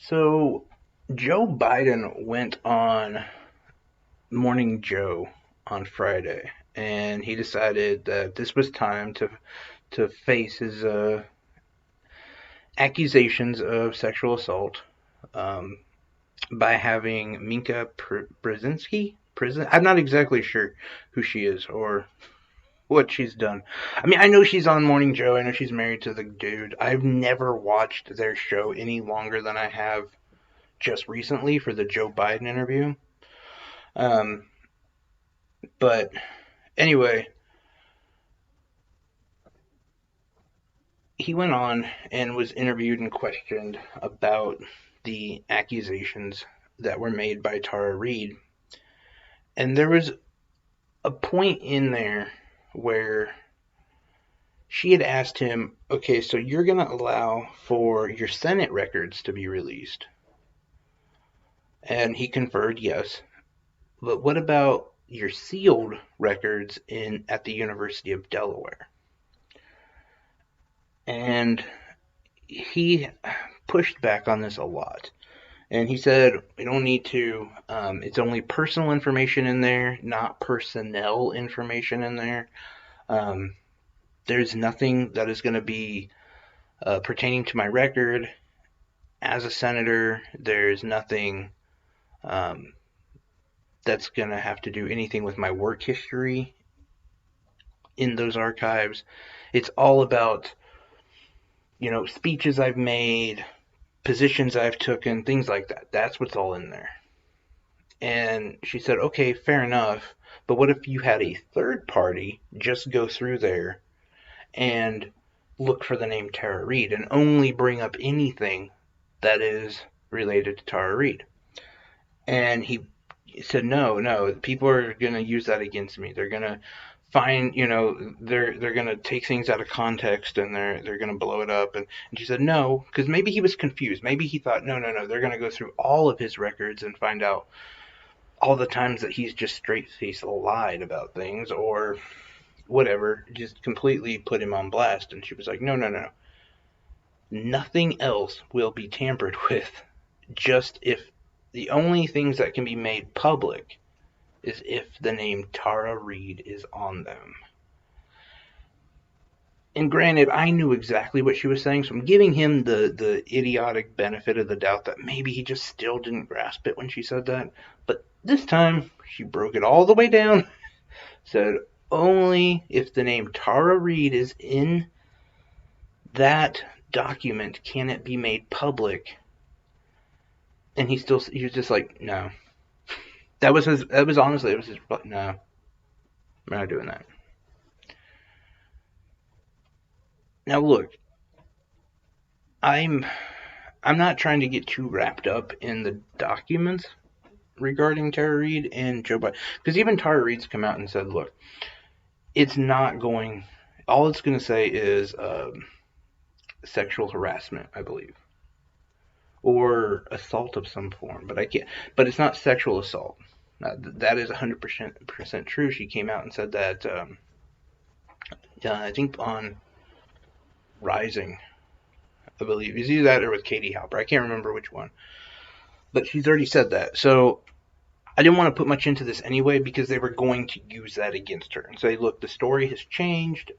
So, Joe Biden went on Morning Joe on Friday, and he decided that this was time to face his accusations of sexual assault um, by having Minka Brzezinski. I'm not exactly sure who she is or what she's done. I mean, I know she's on Morning Joe. I know she's married to the dude. I've never watched their show any longer than I have just recently for the Joe Biden interview. Um, but anyway, he went on and was interviewed and questioned about the accusations that were made by Tara Reade. And there was a point in there where she had asked him, okay, so you're going to allow for your Senate records to be released. And he conferred, yes. But what about your sealed records in at the University of Delaware? And he pushed back on this a lot. And he said, we don't need to, it's only personal information in there, not personnel information in there. Um, there's nothing that is going to be pertaining to my record as a senator. There's nothing um, that's going to have to do anything with my work history in those archives. It's all about, speeches I've made, positions I've taken, things like that. That's what's all in there. And she said, okay, fair enough. But what if you had a third party just go through there and look for the name Tara Reade and only bring up anything that is related to Tara Reade? And he said, no, people are going to use that against me. They're going to find, they're going to take things out of context and they're going to blow it up. And she said, no, because maybe he was confused. Maybe he thought, no, they're going to go through all of his records and find out all the times that he's just straight-faced lied about things or whatever, just completely put him on blast. And she was like, no. Nothing else will be tampered with. Just if the only things that can be made public is if the name Tara Reade is on them. And granted, I knew exactly what she was saying, so I'm giving him the idiotic benefit of the doubt that maybe he just still didn't grasp it when she said that. But this time, she broke it all the way down. Said, only if the name Tara Reade is in that document can it be made public. And he was just like, no. That was his no, I'm not doing that. Now look, I'm I'm not trying to get too wrapped up in the documents regarding Tara Reade and Joe Biden, because even Tara Reade's come out and said, look, it's not going. All it's going to say is sexual harassment, I believe, or assault of some form. But I can't. But it's not sexual assault. That is 100% true. She came out and said that. I think on Rising, I believe. It's either that or with Katie Halper. I can't remember which one. But she's already said that. So I didn't want to put much into this anyway because they were going to use that against her and say, look, the story has changed.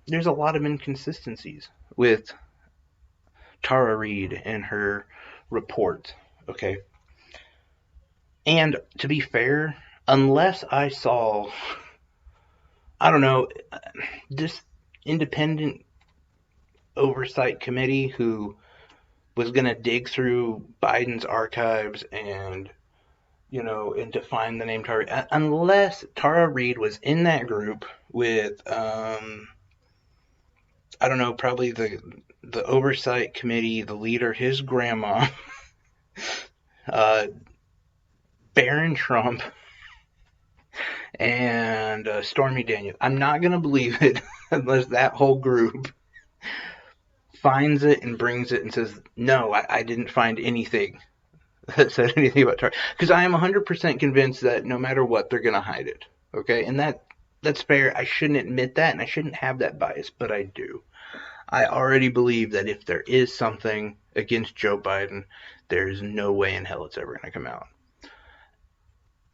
There's a lot of inconsistencies with Tara Reade and her report. Okay. And to be fair, unless I saw, I don't know, this independent oversight committee who was going to dig through Biden's archives and to find the name Tara, unless Tara Reade was in that group with, I don't know, probably the oversight committee, the leader, his grandma, uh, Barron Trump, and Stormy Daniels. I'm not going to believe it unless that whole group finds it and brings it and says, no, I didn't find anything that said anything about Tara. Because I am 100% convinced that no matter what, they're going to hide it. Okay? And that's fair. I shouldn't admit that, and I shouldn't have that bias, but I do. I already believe that if there is something against Joe Biden, there's no way in hell it's ever going to come out.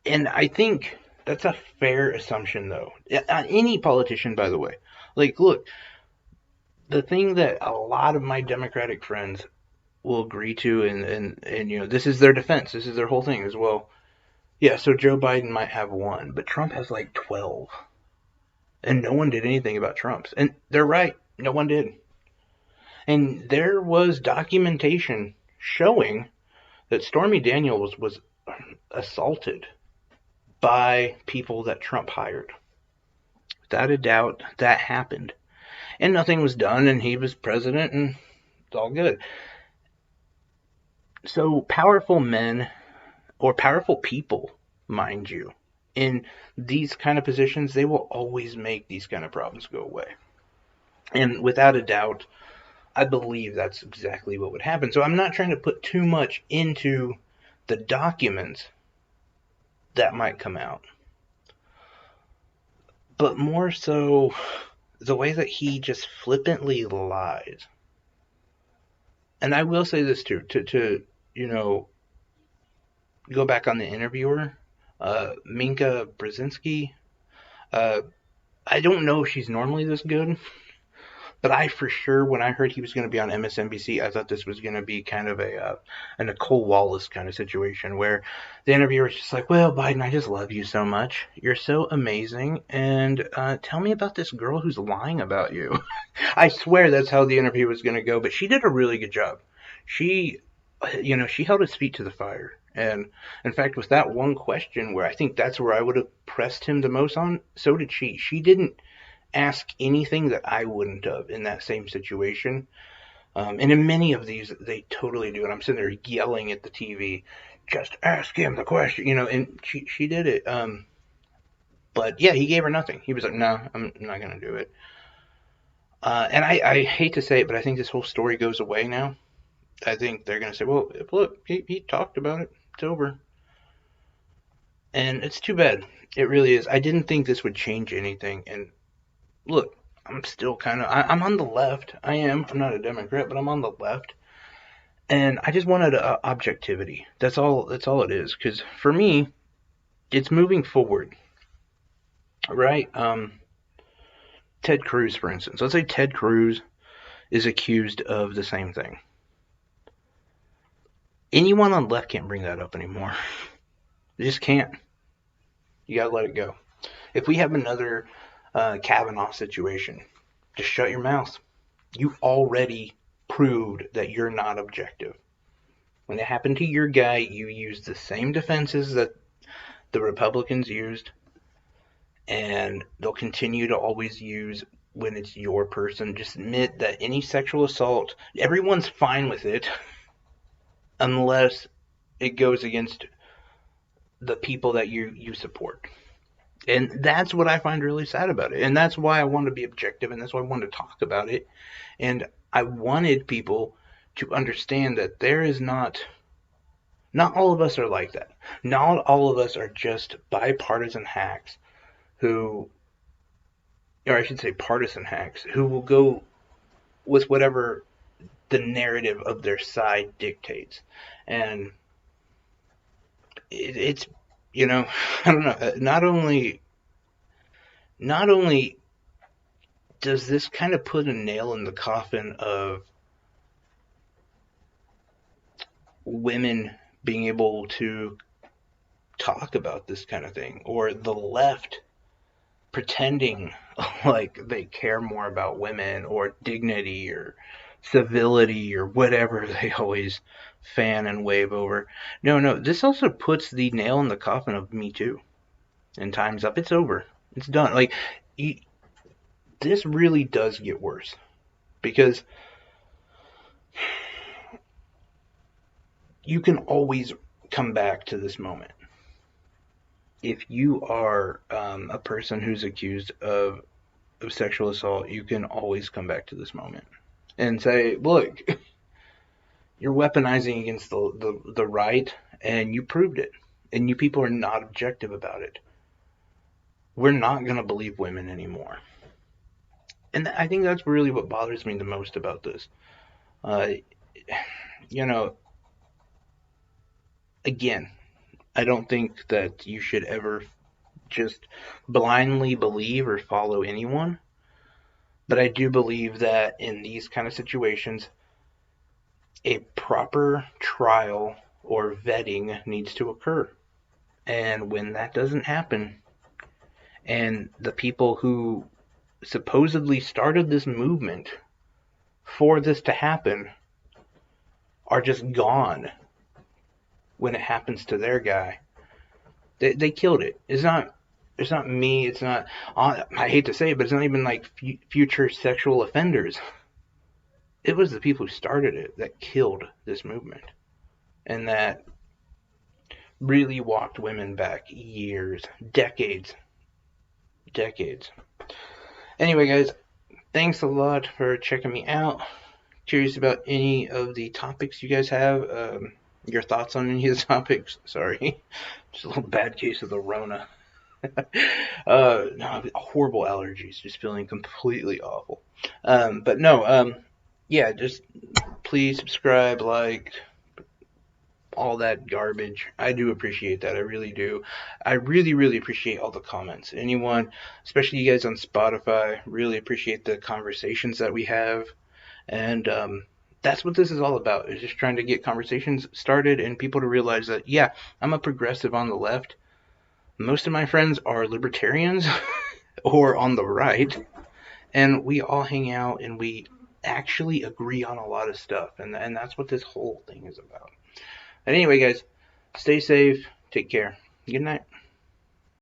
And I think that's a fair assumption, though. Any politician, by the way. Like, look, the thing that a lot of my Democratic friends will agree to, and this is their defense. This is their whole thing as well. Yeah, so Joe Biden might have one, but Trump has like 12. And no one did anything about Trump's. And they're right. No one did. And there was documentation showing that Stormy Daniels was assaulted by people that Trump hired. Without a doubt, that happened. And nothing was done, and he was president, and it's all good. So powerful men, or powerful people, mind you, in these kind of positions, they will always make these kind of problems go away. And without a doubt, I believe that's exactly what would happen. So I'm not trying to put too much into the documents that might come out, but more so the way that he just flippantly lies. And I will say this too, to go back on the interviewer, Minka Brzezinski. I don't know if she's normally this good, but I for sure, when I heard he was going to be on MSNBC, I thought this was going to be kind of a Nicole Wallace kind of situation where the interviewer is just like, well, Biden, I just love you so much. You're so amazing. And tell me about this girl who's lying about you. I swear that's how the interview was going to go, but she did a really good job. She held his feet to the fire. And in fact, with that one question where I think that's where I would have pressed him the most on, so did she. She didn't ask anything that I wouldn't have in that same situation. And in many of these, they totally do. And I'm sitting there yelling at the TV, just ask him the question, and she did it. But yeah, he gave her nothing. He was like, no, I'm not going to do it. And I hate to say it, but I think this whole story goes away now. I think they're going to say, well, look, he talked about it. It's over. And it's too bad. It really is. I didn't think this would change anything. And look, I'm still I'm on the left. I am. I'm not a Democrat, but I'm on the left. And I just wanted objectivity. That's all it is. Because for me, it's moving forward. Right? Ted Cruz, for instance. Let's say Ted Cruz is accused of the same thing. Anyone on the left can't bring that up anymore. They just can't. You gotta let it go. If we have another Kavanaugh situation, just shut your mouth. You already proved that you're not objective. When it happened to your guy, you used the same defenses that the Republicans used, and they'll continue to always use when it's your person. Just admit that any sexual assault, everyone's fine with it, unless it goes against the people that you support. And that's what I find really sad about it. And that's why I wanted to be objective, and that's why I wanted to talk about it. And I wanted people to understand that there is not all of us are like that. Not all of us are just bipartisan hacks or I should say partisan hacks, who will go with whatever the narrative of their side dictates. And it's I don't know, not only does this kind of put a nail in the coffin of women being able to talk about this kind of thing, or the left pretending like they care more about women or dignity or civility or whatever they always fan and wave over. No, this also puts the nail in the coffin of Me Too. And time's up. It's over. It's done. Like, this really does get worse. Because you can always come back to this moment. If you are a person who's accused of sexual assault, you can always come back to this moment and say, look, you're weaponizing against the right, and you proved it. And you people are not objective about it. We're not going to believe women anymore. And I think that's really what bothers me the most about this. Uh, you know, again, I don't think that you should ever just blindly believe or follow anyone. But I do believe that in these kind of situations, a proper trial or vetting needs to occur. And when that doesn't happen, and the people who supposedly started this movement for this to happen are just gone when it happens to their guy, they killed it. It's not me. It's not. I hate to say it, but it's not even like future sexual offenders. It was the people who started it that killed this movement, and that really walked women back years, decades, decades. Anyway, guys, thanks a lot for checking me out. Curious about any of the topics you guys have. Your thoughts on any of the topics? Sorry, just a little bad case of the Rona. No, horrible allergies. Just feeling completely awful. But no, yeah, just please subscribe, like, all that garbage. I do appreciate that. I really do. I really, really appreciate all the comments. Anyone, especially you guys on Spotify, really appreciate the conversations that we have. And that's what this is all about, is just trying to get conversations started and people to realize that, yeah, I'm a progressive on the left. Most of my friends are libertarians or on the right. And we all hang out and we actually agree on a lot of stuff. And that's what this whole thing is about. But anyway, guys, stay safe. Take care. Good night.